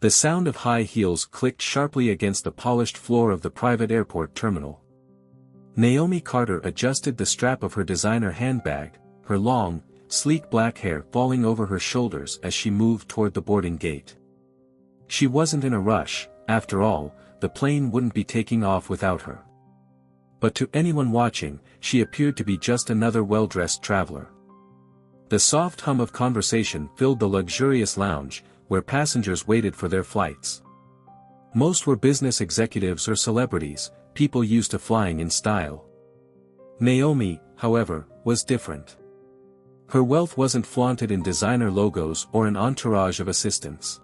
The sound of high heels clicked sharply against the polished floor of the private airport terminal. Naomi Carter adjusted the strap of her designer handbag, her long, sleek black hair falling over her shoulders as she moved toward the boarding gate. She wasn't in a rush, after all, the plane wouldn't be taking off without her. But to anyone watching, she appeared to be just another well-dressed traveler. The soft hum of conversation filled the luxurious lounge, where passengers waited for their flights. Most were business executives or celebrities, people used to flying in style. Naomi, however, was different. Her wealth wasn't flaunted in designer logos or an entourage of assistants.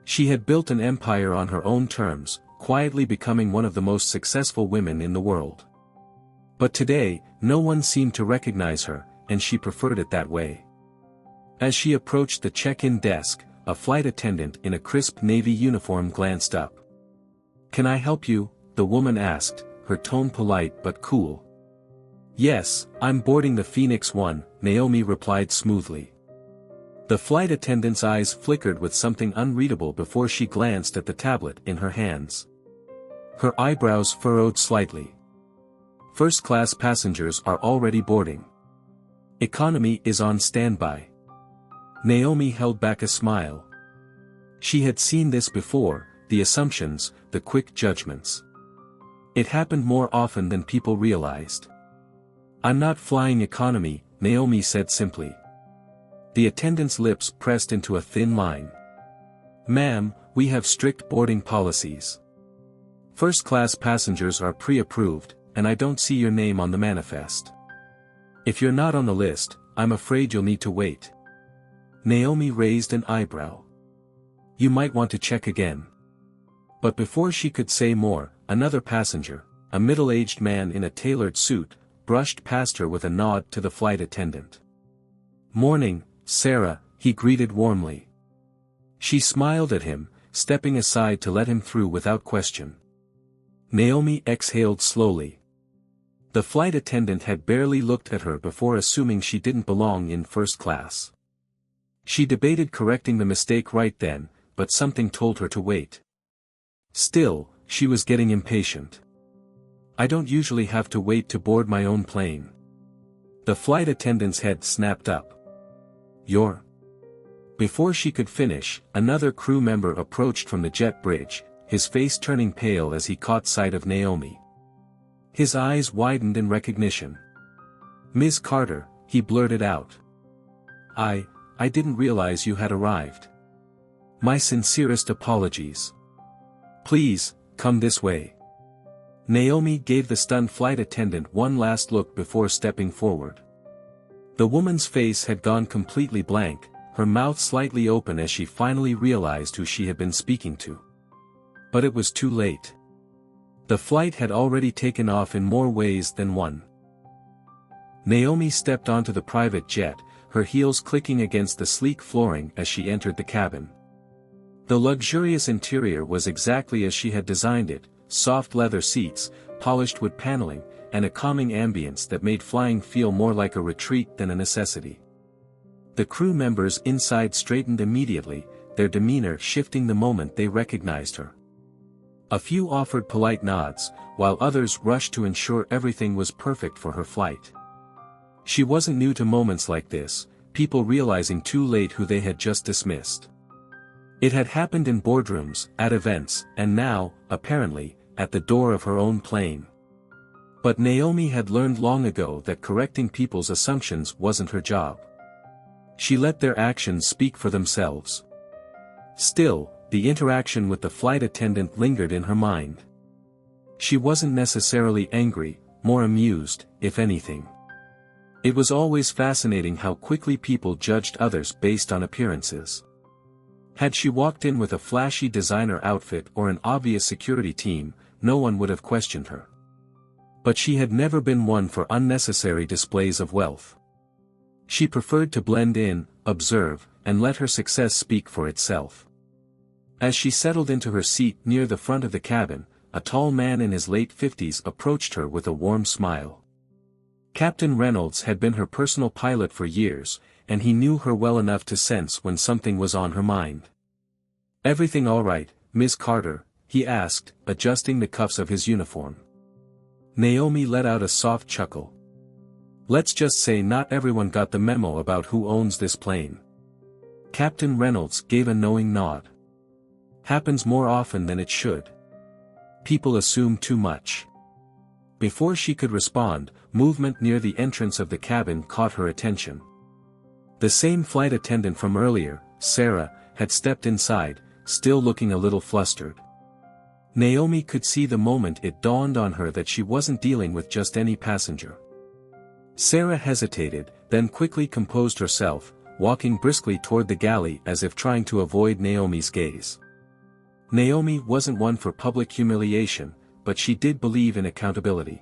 She had built an empire on her own terms, quietly becoming one of the most successful women in the world. But today, no one seemed to recognize her, and she preferred it that way. As she approached the check-in desk, a flight attendant in a crisp navy uniform glanced up. "Can I help you?" the woman asked, her tone polite but cool. "Yes, I'm boarding the Phoenix 1, Naomi replied smoothly. The flight attendant's eyes flickered with something unreadable before she glanced at the tablet in her hands. Her eyebrows furrowed slightly. First-class passengers are already boarding. Economy is on standby. Naomi held back a smile. She had seen this before, the assumptions, the quick judgments. It happened more often than people realized. "I'm not flying economy," Naomi said simply. The attendant's lips pressed into a thin line. "Ma'am, we have strict boarding policies. First-class passengers are pre-approved, and I don't see your name on the manifest. If you're not on the list, I'm afraid you'll need to wait." Naomi raised an eyebrow. "You might want to check again." But before she could say more, another passenger, a middle-aged man in a tailored suit, brushed past her with a nod to the flight attendant. "Morning, Sarah," he greeted warmly. She smiled at him, stepping aside to let him through without question. Naomi exhaled slowly. The flight attendant had barely looked at her before assuming she didn't belong in first class. She debated correcting the mistake right then, but something told her to wait. Still, she was getting impatient. "I don't usually have to wait to board my own plane." The flight attendant's head snapped up. "You're..." Before she could finish, another crew member approached from the jet bridge, his face turning pale as he caught sight of Naomi. His eyes widened in recognition. "Ms. Carter," he blurted out. I didn't realize you had arrived. My sincerest apologies. Please, come this way." Naomi gave the stunned flight attendant one last look before stepping forward. The woman's face had gone completely blank, her mouth slightly open as she finally realized who she had been speaking to. But it was too late. The flight had already taken off in more ways than one. Naomi stepped onto the private jet, her heels clicking against the sleek flooring as she entered the cabin. The luxurious interior was exactly as she had designed it, soft leather seats, polished wood paneling, and a calming ambience that made flying feel more like a retreat than a necessity. The crew members inside straightened immediately, their demeanor shifting the moment they recognized her. A few offered polite nods, while others rushed to ensure everything was perfect for her flight. She wasn't new to moments like this, people realizing too late who they had just dismissed. It had happened in boardrooms, at events, and now, apparently, at the door of her own plane. But Naomi had learned long ago that correcting people's assumptions wasn't her job. She let their actions speak for themselves. Still, the interaction with the flight attendant lingered in her mind. She wasn't necessarily angry, more amused, if anything. It was always fascinating how quickly people judged others based on appearances. Had she walked in with a flashy designer outfit or an obvious security team, no one would have questioned her. But she had never been one for unnecessary displays of wealth. She preferred to blend in, observe, and let her success speak for itself. As she settled into her seat near the front of the cabin, a tall man in his late 50s approached her with a warm smile. Captain Reynolds had been her personal pilot for years, and he knew her well enough to sense when something was on her mind. "Everything all right, Miss Carter?" he asked, adjusting the cuffs of his uniform. Naomi let out a soft chuckle. "Let's just say not everyone got the memo about who owns this plane." Captain Reynolds gave a knowing nod. "Happens more often than it should. People assume too much." Before she could respond, movement near the entrance of the cabin caught her attention. The same flight attendant from earlier, Sarah, had stepped inside, still looking a little flustered. Naomi could see the moment it dawned on her that she wasn't dealing with just any passenger. Sarah hesitated, then quickly composed herself, walking briskly toward the galley as if trying to avoid Naomi's gaze. Naomi wasn't one for public humiliation, but she did believe in accountability.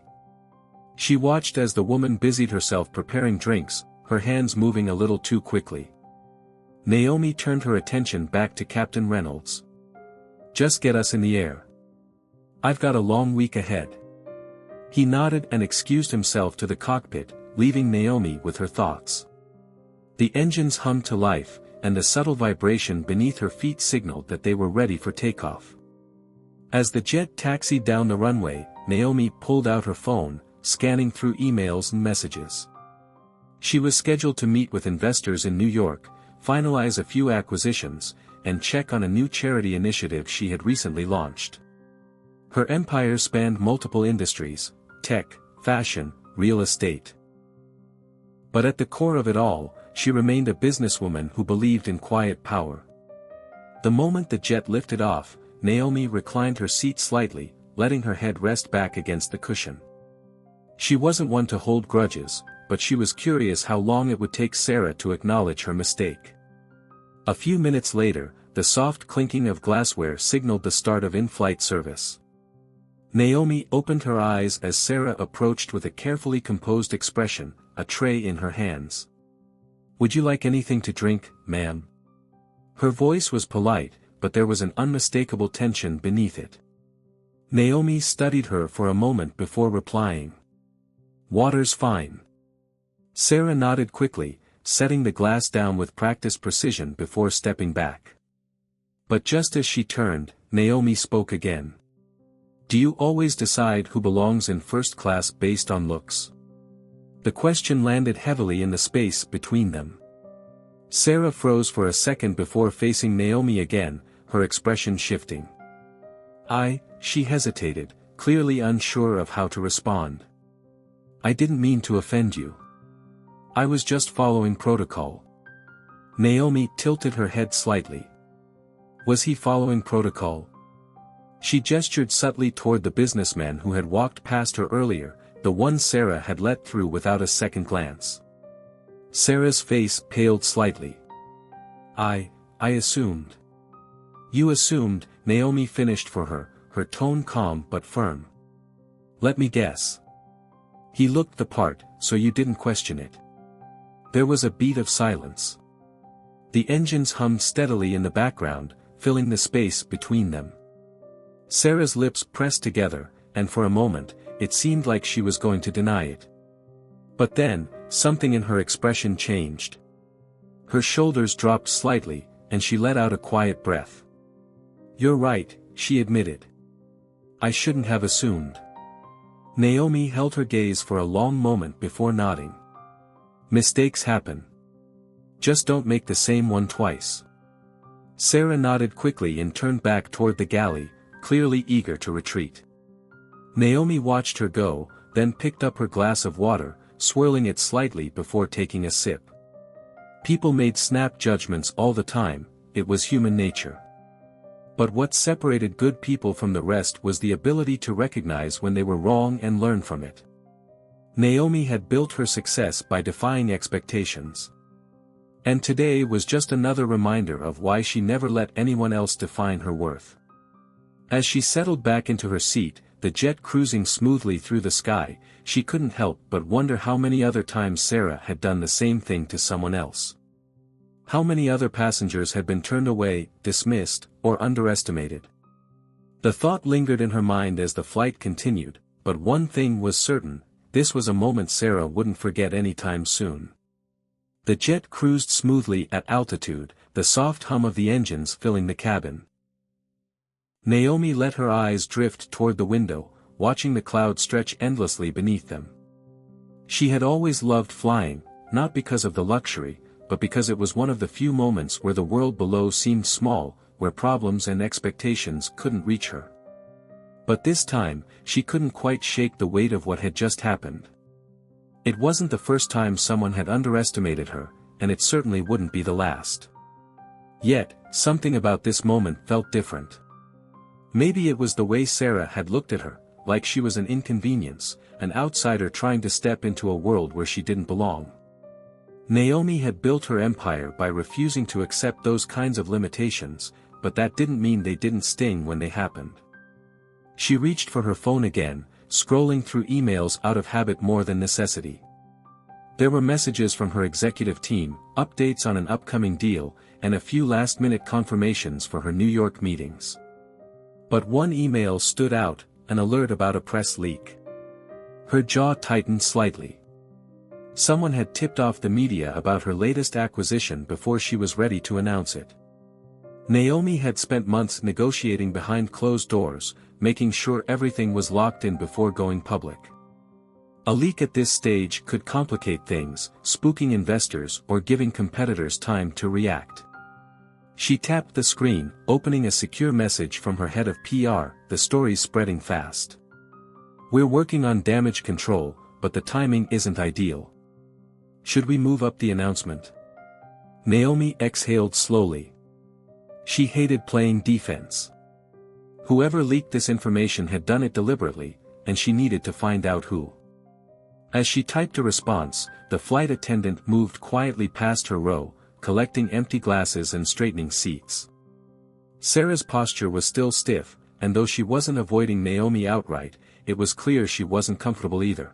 She watched as the woman busied herself preparing drinks, her hands moving a little too quickly. Naomi turned her attention back to Captain Reynolds. "Just get us in the air. I've got a long week ahead." He nodded and excused himself to the cockpit, leaving Naomi with her thoughts. The engines hummed to life, and the subtle vibration beneath her feet signaled that they were ready for takeoff. As the jet taxied down the runway, Naomi pulled out her phone, scanning through emails and messages. She was scheduled to meet with investors in New York, finalize a few acquisitions, and check on a new charity initiative she had recently launched. Her empire spanned multiple industries: tech, fashion, real estate. But at the core of it all, she remained a businesswoman who believed in quiet power. The moment the jet lifted off, Naomi reclined her seat slightly, letting her head rest back against the cushion. She wasn't one to hold grudges, but she was curious how long it would take Sarah to acknowledge her mistake. A few minutes later, the soft clinking of glassware signaled the start of in-flight service. Naomi opened her eyes as Sarah approached with a carefully composed expression, a tray in her hands. "Would you like anything to drink, ma'am?" Her voice was polite, but there was an unmistakable tension beneath it. Naomi studied her for a moment before replying. "Water's fine." Sarah nodded quickly, setting the glass down with practiced precision before stepping back. But just as she turned, Naomi spoke again. "Do you always decide who belongs in first class based on looks?" The question landed heavily in the space between them. Sarah froze for a second before facing Naomi again, her expression shifting. She hesitated, clearly unsure of how to respond. "I didn't mean to offend you. I was just following protocol." Naomi tilted her head slightly. Was he following protocol? She gestured subtly toward the businessman who had walked past her earlier, the one Sarah had let through without a second glance. Sarah's face paled slightly. I assumed." "You assumed," Naomi finished for her, her tone calm but firm. "Let me guess. He looked the part, so you didn't question it." There was a beat of silence. The engines hummed steadily in the background, filling the space between them. Sarah's lips pressed together, and for a moment, it seemed like she was going to deny it. But then, something in her expression changed. Her shoulders dropped slightly, and she let out a quiet breath. "You're right," she admitted. "I shouldn't have assumed." Naomi held her gaze for a long moment before nodding. "Mistakes happen. Just don't make the same one twice." Sarah nodded quickly and turned back toward the galley, clearly eager to retreat. Naomi watched her go, then picked up her glass of water, swirling it slightly before taking a sip. People made snap judgments all the time, it was human nature. But what separated good people from the rest was the ability to recognize when they were wrong and learn from it. Naomi had built her success by defying expectations. And today was just another reminder of why she never let anyone else define her worth. As she settled back into her seat, the jet cruising smoothly through the sky, she couldn't help but wonder how many other times Sarah had done the same thing to someone else. How many other passengers had been turned away, dismissed, or underestimated. The thought lingered in her mind as the flight continued, but one thing was certain, this was a moment Sarah wouldn't forget anytime soon. The jet cruised smoothly at altitude, the soft hum of the engines filling the cabin. Naomi let her eyes drift toward the window, watching the clouds stretch endlessly beneath them. She had always loved flying, not because of the luxury, but because it was one of the few moments where the world below seemed small, where problems and expectations couldn't reach her. But this time, she couldn't quite shake the weight of what had just happened. It wasn't the first time someone had underestimated her, and it certainly wouldn't be the last. Yet, something about this moment felt different. Maybe it was the way Sarah had looked at her, like she was an inconvenience, an outsider trying to step into a world where she didn't belong. Naomi had built her empire by refusing to accept those kinds of limitations, but that didn't mean they didn't sting when they happened. She reached for her phone again, scrolling through emails out of habit more than necessity. There were messages from her executive team, updates on an upcoming deal, and a few last-minute confirmations for her New York meetings. But one email stood out, an alert about a press leak. Her jaw tightened slightly. Someone had tipped off the media about her latest acquisition before she was ready to announce it. Naomi had spent months negotiating behind closed doors, making sure everything was locked in before going public. A leak at this stage could complicate things, spooking investors or giving competitors time to react. She tapped the screen, opening a secure message from her head of PR, the story's spreading fast. We're working on damage control, but the timing isn't ideal. Should we move up the announcement? Naomi exhaled slowly. She hated playing defense. Whoever leaked this information had done it deliberately, and she needed to find out who. As she typed a response, the flight attendant moved quietly past her row, collecting empty glasses and straightening seats. Sarah's posture was still stiff, and though she wasn't avoiding Naomi outright, it was clear she wasn't comfortable either.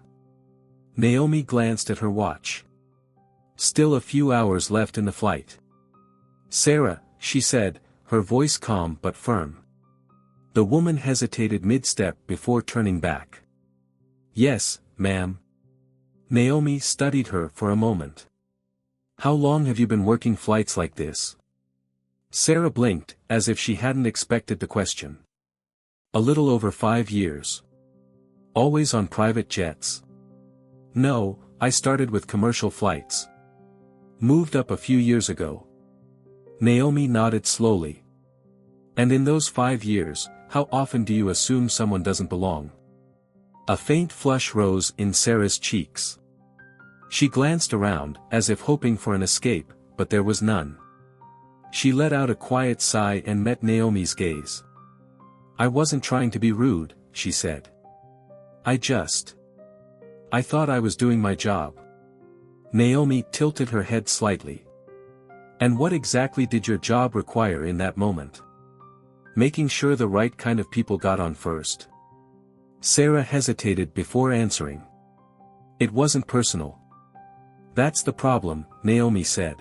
Naomi glanced at her watch. Still a few hours left in the flight. "Sarah," she said, her voice calm but firm. The woman hesitated mid-step before turning back. "Yes, ma'am." Naomi studied her for a moment. "How long have you been working flights like this?" Sarah blinked, as if she hadn't expected the question. "A little over 5 years. Always on private jets?" "No, I started with commercial flights. Moved up a few years ago." Naomi nodded slowly. "And in those 5 years, how often do you assume someone doesn't belong?" A faint flush rose in Sarah's cheeks. She glanced around, as if hoping for an escape, but there was none. She let out a quiet sigh and met Naomi's gaze. "I wasn't trying to be rude," she said. I thought I was doing my job." Naomi tilted her head slightly. "And what exactly did your job require in that moment?" "Making sure the right kind of people got on first." Sarah hesitated before answering. "It wasn't personal." "That's the problem," Naomi said.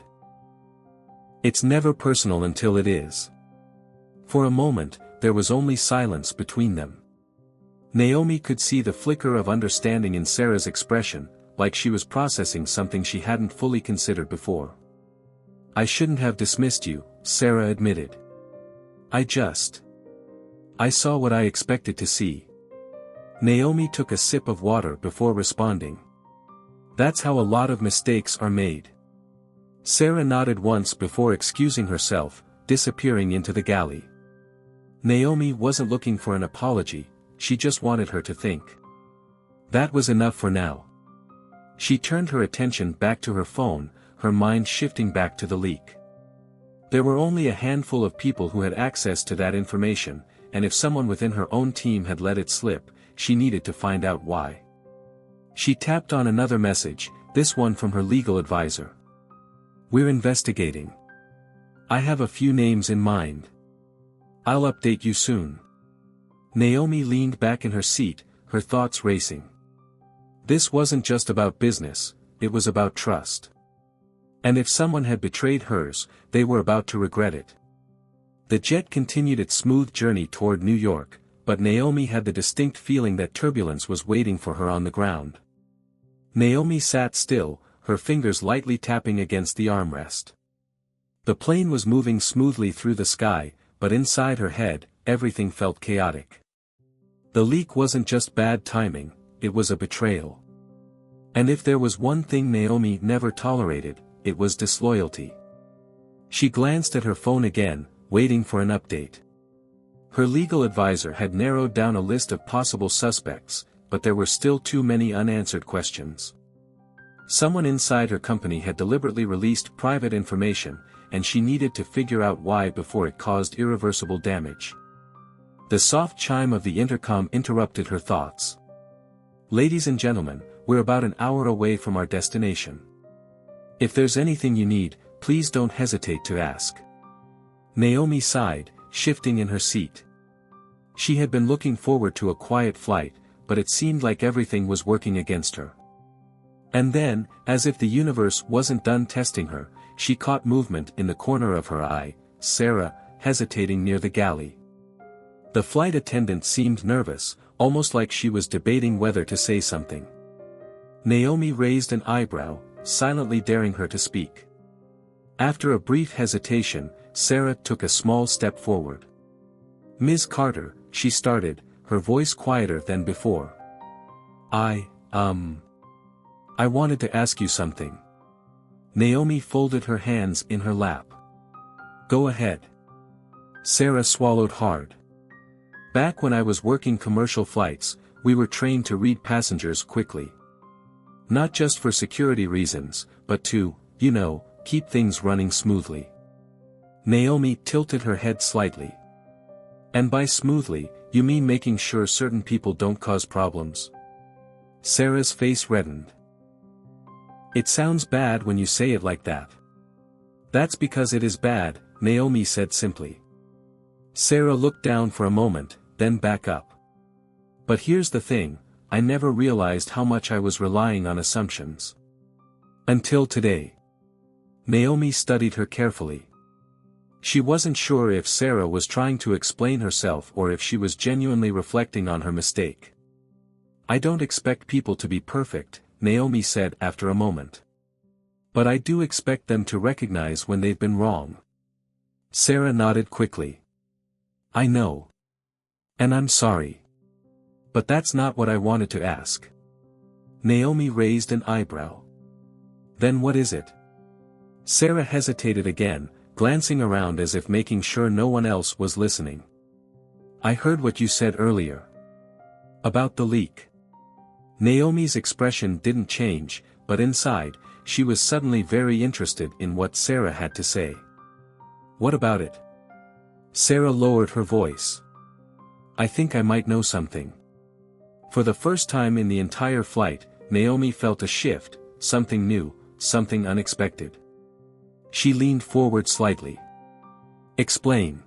"It's never personal until it is." For a moment, there was only silence between them. Naomi could see the flicker of understanding in Sarah's expression, like she was processing something she hadn't fully considered before. "I shouldn't have dismissed you," Sarah admitted. I saw what I expected to see." Naomi took a sip of water before responding. "That's how a lot of mistakes are made." Sarah nodded once before excusing herself, disappearing into the galley. Naomi wasn't looking for an apology, she just wanted her to think. That was enough for now. She turned her attention back to her phone, her mind shifting back to the leak. There were only a handful of people who had access to that information, and if someone within her own team had let it slip, she needed to find out why. She tapped on another message, this one from her legal advisor. "We're investigating. I have a few names in mind. I'll update you soon." Naomi leaned back in her seat, her thoughts racing. This wasn't just about business, it was about trust. And if someone had betrayed hers, they were about to regret it. The jet continued its smooth journey toward New York, but Naomi had the distinct feeling that turbulence was waiting for her on the ground. Naomi sat still, her fingers lightly tapping against the armrest. The plane was moving smoothly through the sky, but inside her head, everything felt chaotic. The leak wasn't just bad timing, it was a betrayal. And if there was one thing Naomi never tolerated, it was disloyalty. She glanced at her phone again, waiting for an update. Her legal advisor had narrowed down a list of possible suspects, but there were still too many unanswered questions. Someone inside her company had deliberately released private information, and she needed to figure out why before it caused irreversible damage. The soft chime of the intercom interrupted her thoughts. "Ladies and gentlemen, we're about an hour away from our destination. If there's anything you need, please don't hesitate to ask." Naomi sighed, shifting in her seat. She had been looking forward to a quiet flight, but it seemed like everything was working against her. And then, as if the universe wasn't done testing her, she caught movement in the corner of her eye, Sarah, hesitating near the galley. The flight attendant seemed nervous, almost like she was debating whether to say something. Naomi raised an eyebrow, silently daring her to speak. After a brief hesitation, Sarah took a small step forward. "Ms. Carter," she started, her voice quieter than before. I wanted to ask you something." Naomi folded her hands in her lap. "Go ahead." Sarah swallowed hard. "Back when I was working commercial flights, we were trained to read passengers quickly. Not just for security reasons, but to, keep things running smoothly." Naomi tilted her head slightly. "And by smoothly, you mean making sure certain people don't cause problems?" Sarah's face reddened. "It sounds bad when you say it like that." "That's because it is bad," Naomi said simply. Sarah looked down for a moment, then back up. "But here's the thing, I never realized how much I was relying on assumptions. Until today." Naomi studied her carefully. She wasn't sure if Sarah was trying to explain herself or if she was genuinely reflecting on her mistake. "I don't expect people to be perfect," Naomi said after a moment. "But I do expect them to recognize when they've been wrong." Sarah nodded quickly. "I know. And I'm sorry. But that's not what I wanted to ask." Naomi raised an eyebrow. "Then what is it?" Sarah hesitated again, glancing around as if making sure no one else was listening. "I heard what you said earlier. About the leak." Naomi's expression didn't change, but inside, she was suddenly very interested in what Sarah had to say. "What about it?" Sarah lowered her voice. "I think I might know something." For the first time in the entire flight, Naomi felt a shift, something new, something unexpected. She leaned forward slightly. "Explain."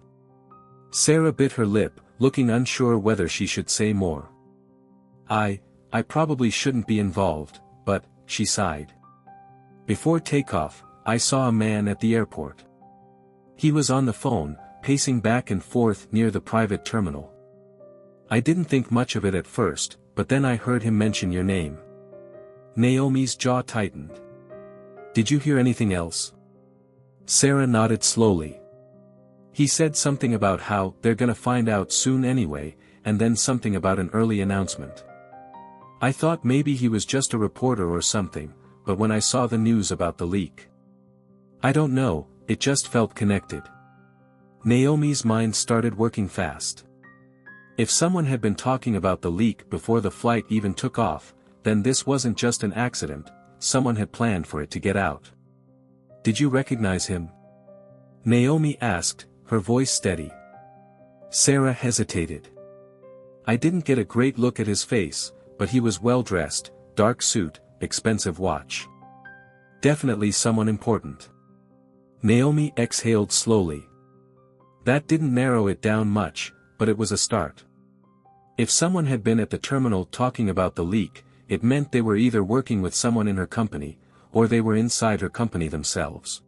Sarah bit her lip, looking unsure whether she should say more. I probably shouldn't be involved, but," she sighed. "Before takeoff, I saw a man at the airport. He was on the phone, pacing back and forth near the private terminal. I didn't think much of it at first, but then I heard him mention your name." Naomi's jaw tightened. "Did you hear anything else?" Sarah nodded slowly. "He said something about how they're gonna find out soon anyway, and then something about an early announcement. I thought maybe he was just a reporter or something, but when I saw the news about the leak, I don't know, it just felt connected." Naomi's mind started working fast. If someone had been talking about the leak before the flight even took off, then this wasn't just an accident, someone had planned for it to get out. "Did you recognize him?" Naomi asked, her voice steady. Sarah hesitated. "I didn't get a great look at his face, but he was well-dressed, dark suit, expensive watch. Definitely someone important." Naomi exhaled slowly. That didn't narrow it down much, but it was a start. If someone had been at the terminal talking about the leak, it meant they were either working with someone in her company, or they were inside her company themselves.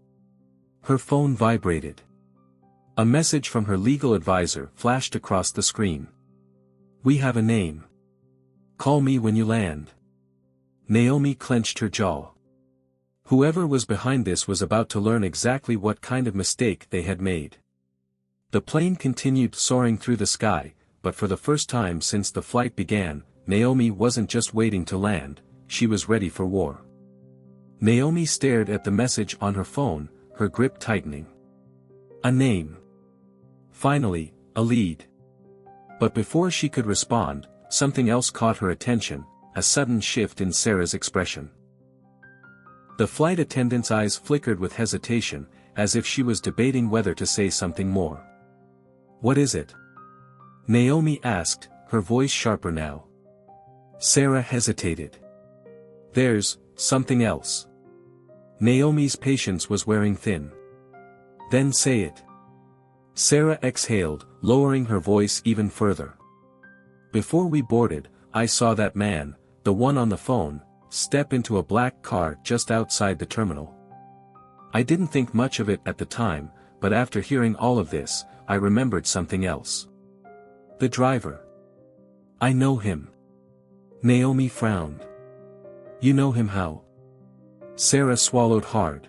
Her phone vibrated. A message from her legal advisor flashed across the screen. "We have a name. Call me when you land." Naomi clenched her jaw. Whoever was behind this was about to learn exactly what kind of mistake they had made. The plane continued soaring through the sky, but for the first time since the flight began, Naomi wasn't just waiting to land, she was ready for war. Naomi stared at the message on her phone, her grip tightening. A name. Finally, a lead. But before she could respond, something else caught her attention, a sudden shift in Sarah's expression. The flight attendant's eyes flickered with hesitation, as if she was debating whether to say something more. "What is it?" Naomi asked, her voice sharper now. Sarah hesitated. "There's something else." Naomi's patience was wearing thin. "Then say it." Sarah exhaled, lowering her voice even further. "Before we boarded, I saw that man, the one on the phone, step into a black car just outside the terminal. I didn't think much of it at the time, but after hearing all of this, I remembered something else. The driver. I know him." Naomi frowned. "You know him how?" Sarah swallowed hard.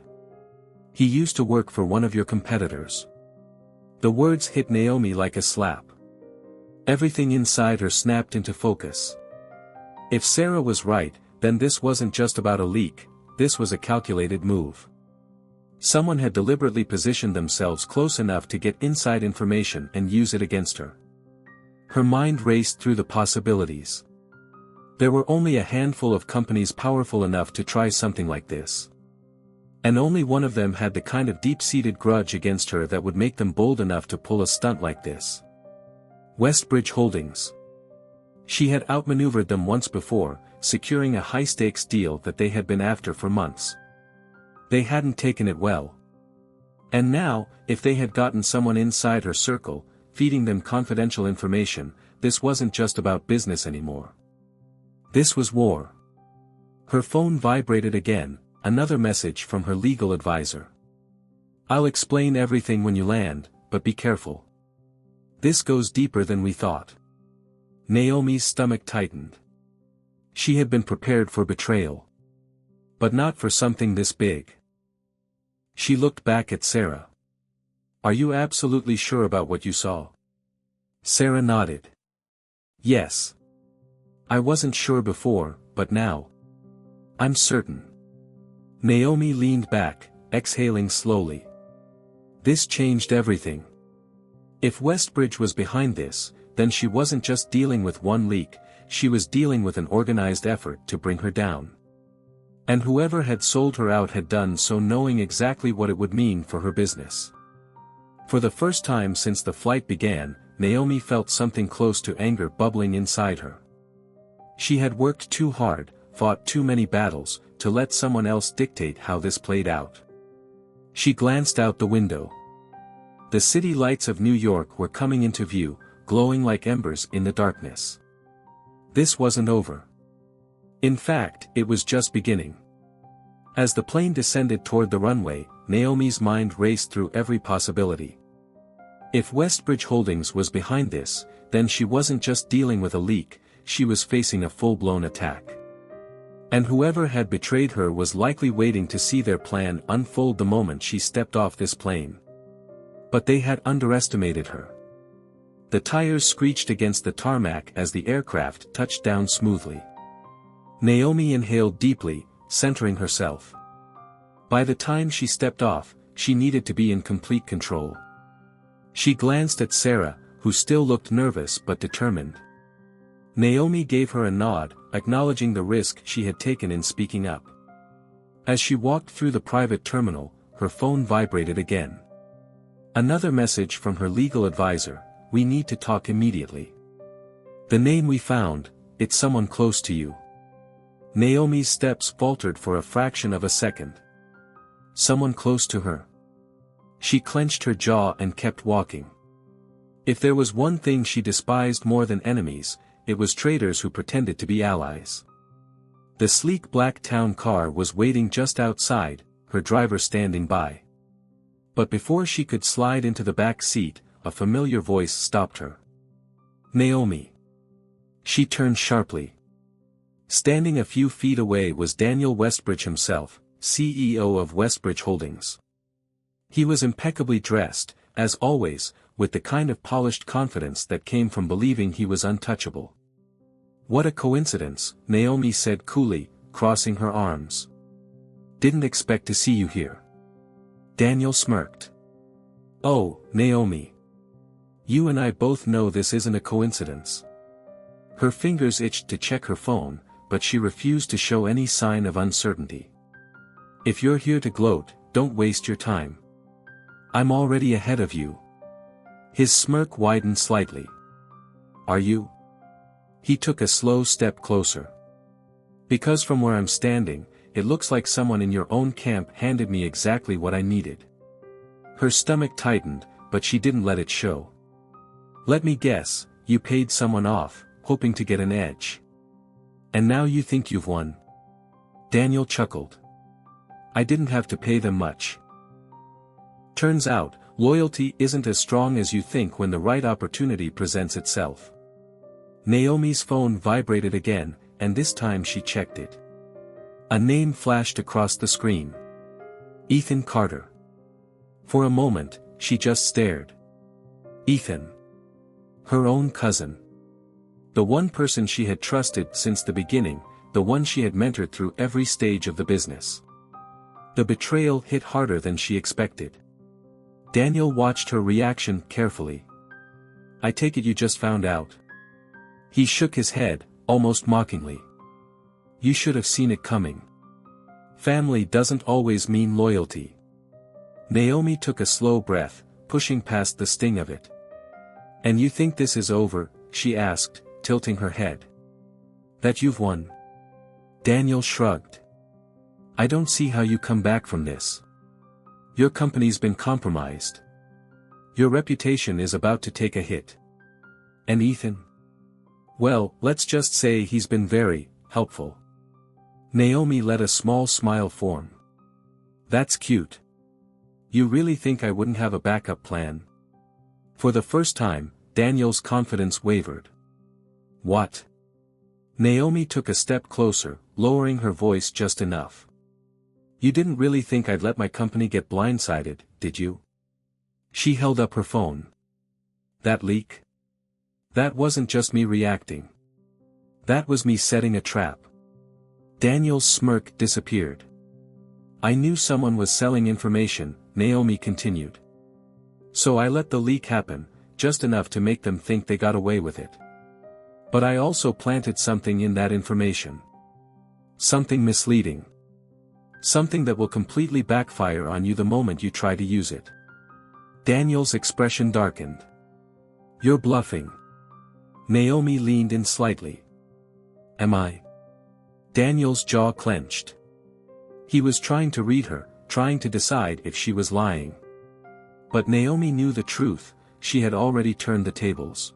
"He used to work for one of your competitors." The words hit Naomi like a slap. Everything inside her snapped into focus. If Sarah was right, then this wasn't just about a leak, this was a calculated move. Someone had deliberately positioned themselves close enough to get inside information and use it against her. Her mind raced through the possibilities. There were only a handful of companies powerful enough to try something like this. And only one of them had the kind of deep-seated grudge against her that would make them bold enough to pull a stunt like this. Westbridge Holdings. She had outmaneuvered them once before, securing a high-stakes deal that they had been after for months. They hadn't taken it well. And now, if they had gotten someone inside her circle, feeding them confidential information, this wasn't just about business anymore. This was war. Her phone vibrated again, another message from her legal advisor. "I'll explain everything when you land, but be careful. This goes deeper than we thought." Naomi's stomach tightened. She had been prepared for betrayal. But not for something this big. She looked back at Sarah. "Are you absolutely sure about what you saw?" Sarah nodded. "Yes. I wasn't sure before, but now I'm certain." Naomi leaned back, exhaling slowly. This changed everything. If Westbridge was behind this, then she wasn't just dealing with one leak, she was dealing with an organized effort to bring her down. And whoever had sold her out had done so knowing exactly what it would mean for her business. For the first time since the flight began, Naomi felt something close to anger bubbling inside her. She had worked too hard, fought too many battles, to let someone else dictate how this played out. She glanced out the window. The city lights of New York were coming into view, glowing like embers in the darkness. This wasn't over. In fact, it was just beginning. As the plane descended toward the runway, Naomi's mind raced through every possibility. If Westbridge Holdings was behind this, then she wasn't just dealing with a leak, she was facing a full-blown attack. And whoever had betrayed her was likely waiting to see their plan unfold the moment she stepped off this plane. But they had underestimated her. The tires screeched against the tarmac as the aircraft touched down smoothly. Naomi inhaled deeply, centering herself. By the time she stepped off, she needed to be in complete control. She glanced at Sarah, who still looked nervous but determined. Naomi gave her a nod, acknowledging the risk she had taken in speaking up. As she walked through the private terminal, her phone vibrated again. Another message from her legal advisor: "We need to talk immediately. The name we found, it's someone close to you." Naomi's steps faltered for a fraction of a second. Someone close to her. She clenched her jaw and kept walking. If there was one thing she despised more than enemies, it was traitors who pretended to be allies. The sleek black town car was waiting just outside, her driver standing by. But before she could slide into the back seat, a familiar voice stopped her. "Naomi." She turned sharply. Standing a few feet away was Daniel Westbridge himself, CEO of Westbridge Holdings. He was impeccably dressed, as always, with the kind of polished confidence that came from believing he was untouchable. "What a coincidence," Naomi said coolly, crossing her arms. "Didn't expect to see you here." Daniel smirked. "Oh, Naomi. You and I both know this isn't a coincidence." Her fingers itched to check her phone, but she refused to show any sign of uncertainty. "If you're here to gloat, don't waste your time. I'm already ahead of you." His smirk widened slightly. "Are you?" He took a slow step closer. "Because from where I'm standing, it looks like someone in your own camp handed me exactly what I needed." Her stomach tightened, but she didn't let it show. "Let me guess, you paid someone off, hoping to get an edge. And now you think you've won?" Daniel chuckled. "I didn't have to pay them much. Turns out, loyalty isn't as strong as you think when the right opportunity presents itself." Naomi's phone vibrated again, and this time she checked it. A name flashed across the screen. Ethan Carter. For a moment, she just stared. Ethan. Her own cousin. The one person she had trusted since the beginning, the one she had mentored through every stage of the business. The betrayal hit harder than she expected. Daniel watched her reaction carefully. "I take it you just found out?" He shook his head, almost mockingly. "You should have seen it coming. Family doesn't always mean loyalty." Naomi took a slow breath, pushing past the sting of it. "And you think this is over?" she asked, tilting her head. "That you've won?" Daniel shrugged. "I don't see how you come back from this. Your company's been compromised. Your reputation is about to take a hit. And Ethan? Well, let's just say he's been very helpful." Naomi let a small smile form. "That's cute. You really think I wouldn't have a backup plan?" For the first time, Daniel's confidence wavered. "What?" Naomi took a step closer, lowering her voice just enough. "You didn't really think I'd let my company get blindsided, did you?" She held up her phone. "That leak? That wasn't just me reacting. That was me setting a trap." Daniel's smirk disappeared. "I knew someone was selling information," Naomi continued. "So I let the leak happen, just enough to make them think they got away with it. But I also planted something in that information. Something misleading. Something that will completely backfire on you the moment you try to use it." Daniel's expression darkened. "You're bluffing." Naomi leaned in slightly. "Am I?" Daniel's jaw clenched. He was trying to read her, trying to decide if she was lying. But Naomi knew the truth, she had already turned the tables.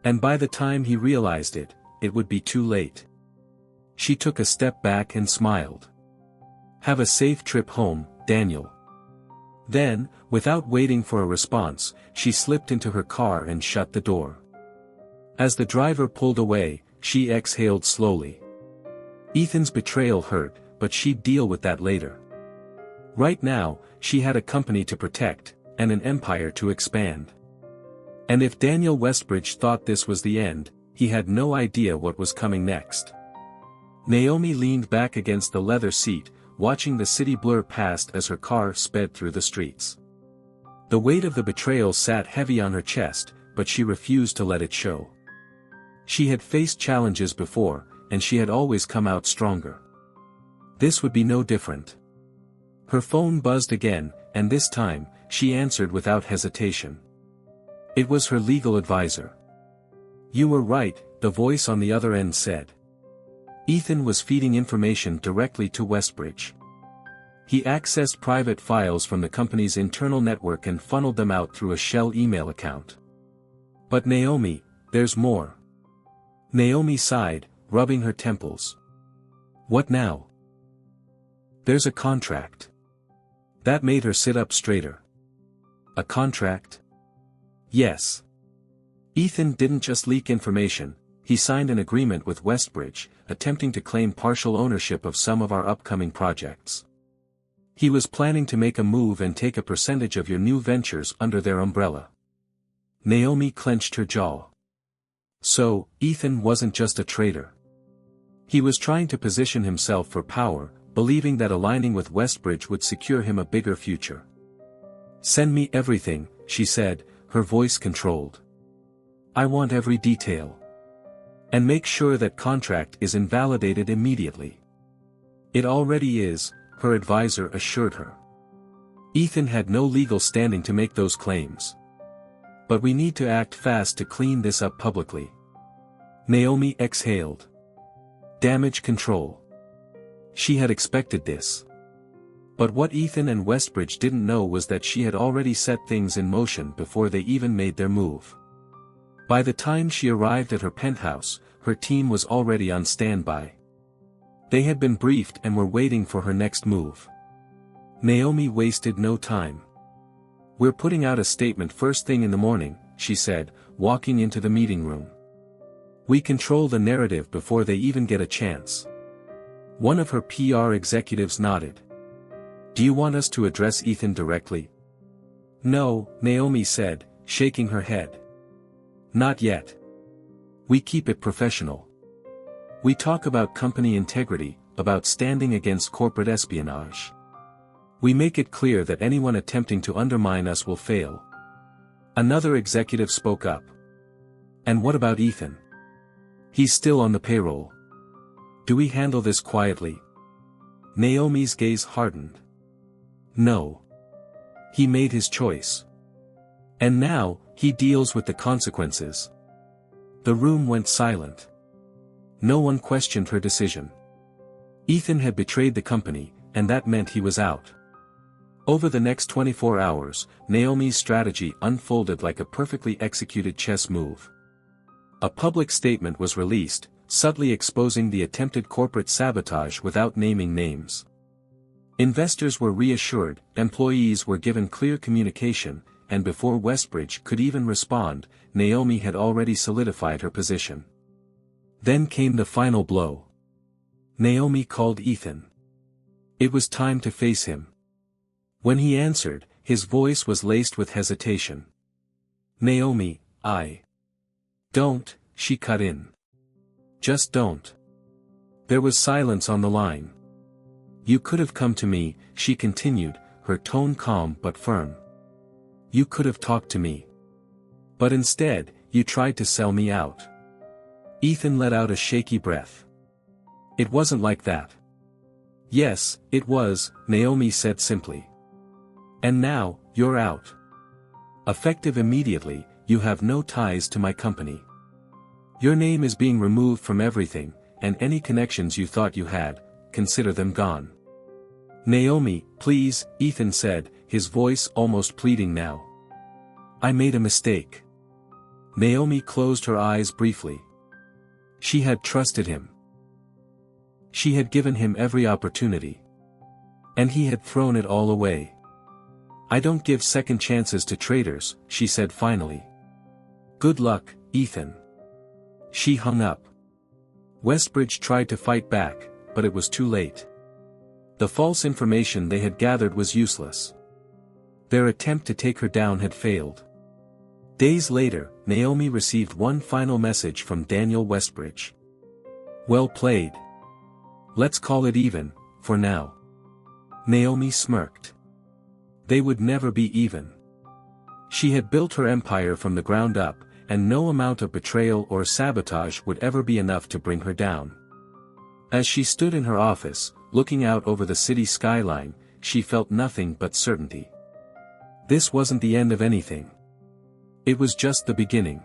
And by the time he realized it, it would be too late. She took a step back and smiled. "Have a safe trip home, Daniel." Then, without waiting for a response, she slipped into her car and shut the door. As the driver pulled away, she exhaled slowly. Ethan's betrayal hurt, but she'd deal with that later. Right now, she had a company to protect, and an empire to expand. And if Daniel Westbridge thought this was the end, he had no idea what was coming next. Naomi leaned back against the leather seat, watching the city blur past as her car sped through the streets. The weight of the betrayal sat heavy on her chest, but she refused to let it show. She had faced challenges before, and she had always come out stronger. This would be no different. Her phone buzzed again, and this time, she answered without hesitation. It was her legal advisor. "You were right," the voice on the other end said. Ethan was feeding information directly to Westbridge. He accessed private files from the company's internal network and funneled them out through a shell email account. "But Naomi, there's more." Naomi sighed, rubbing her temples. "What now?" "There's a contract." That made her sit up straighter. "A contract?" "Yes. Ethan didn't just leak information, he signed an agreement with Westbridge, attempting to claim partial ownership of some of our upcoming projects. He was planning to make a move and take a percentage of your new ventures under their umbrella. Naomi clenched her jaw. So, Ethan wasn't just a traitor. He was trying to position himself for power, believing that aligning with Westbridge would secure him a bigger future. "Send me everything," she said, her voice controlled. "I want every detail. And make sure that contract is invalidated immediately." "It already is," her advisor assured her. "Ethan had no legal standing to make those claims. But we need to act fast to clean this up publicly." Naomi exhaled. Damage control. She had expected this. But what Ethan and Westbridge didn't know was that she had already set things in motion before they even made their move. By the time she arrived at her penthouse, her team was already on standby. They had been briefed and were waiting for her next move. Naomi wasted no time. "We're putting out a statement first thing in the morning," she said, walking into the meeting room. "We control the narrative before they even get a chance." One of her PR executives nodded. "Do you want us to address Ethan directly?" "No," Naomi said, shaking her head. "Not yet. We keep it professional. We talk about company integrity, about standing against corporate espionage. We make it clear that anyone attempting to undermine us will fail." Another executive spoke up. "And what about Ethan? He's still on the payroll. Do we handle this quietly?" Naomi's gaze hardened. "No. He made his choice. And now, he deals with the consequences." The room went silent. No one questioned her decision. Ethan had betrayed the company, and that meant he was out. Over the next 24 hours, Naomi's strategy unfolded like a perfectly executed chess move. A public statement was released, subtly exposing the attempted corporate sabotage without naming names. Investors were reassured, employees were given clear communication, and before Westbridge could even respond, Naomi had already solidified her position. Then came the final blow. Naomi called Ethan. It was time to face him. When he answered, his voice was laced with hesitation. "Naomi, don't," she cut in. "Just don't." There was silence on the line. "You could have come to me," she continued, her tone calm but firm. "You could have talked to me. But instead, you tried to sell me out." Ethan let out a shaky breath. "It wasn't like that." "Yes, it was," Naomi said simply. "And now, you're out. Effective immediately, you have no ties to my company. Your name is being removed from everything, and any connections you thought you had, consider them gone." "Naomi, please," Ethan said, his voice almost pleading now. "I made a mistake." Naomi closed her eyes briefly. She had trusted him. She had given him every opportunity. And he had thrown it all away. "I don't give second chances to traitors," she said finally. "Good luck, Ethan." She hung up. Westbridge tried to fight back, but it was too late. The false information they had gathered was useless. Their attempt to take her down had failed. Days later, Naomi received one final message from Daniel Westbridge. "Well played. Let's call it even, for now." Naomi smirked. They would never be even. She had built her empire from the ground up, and no amount of betrayal or sabotage would ever be enough to bring her down. As she stood in her office, looking out over the city skyline, she felt nothing but certainty. This wasn't the end of anything. It was just the beginning.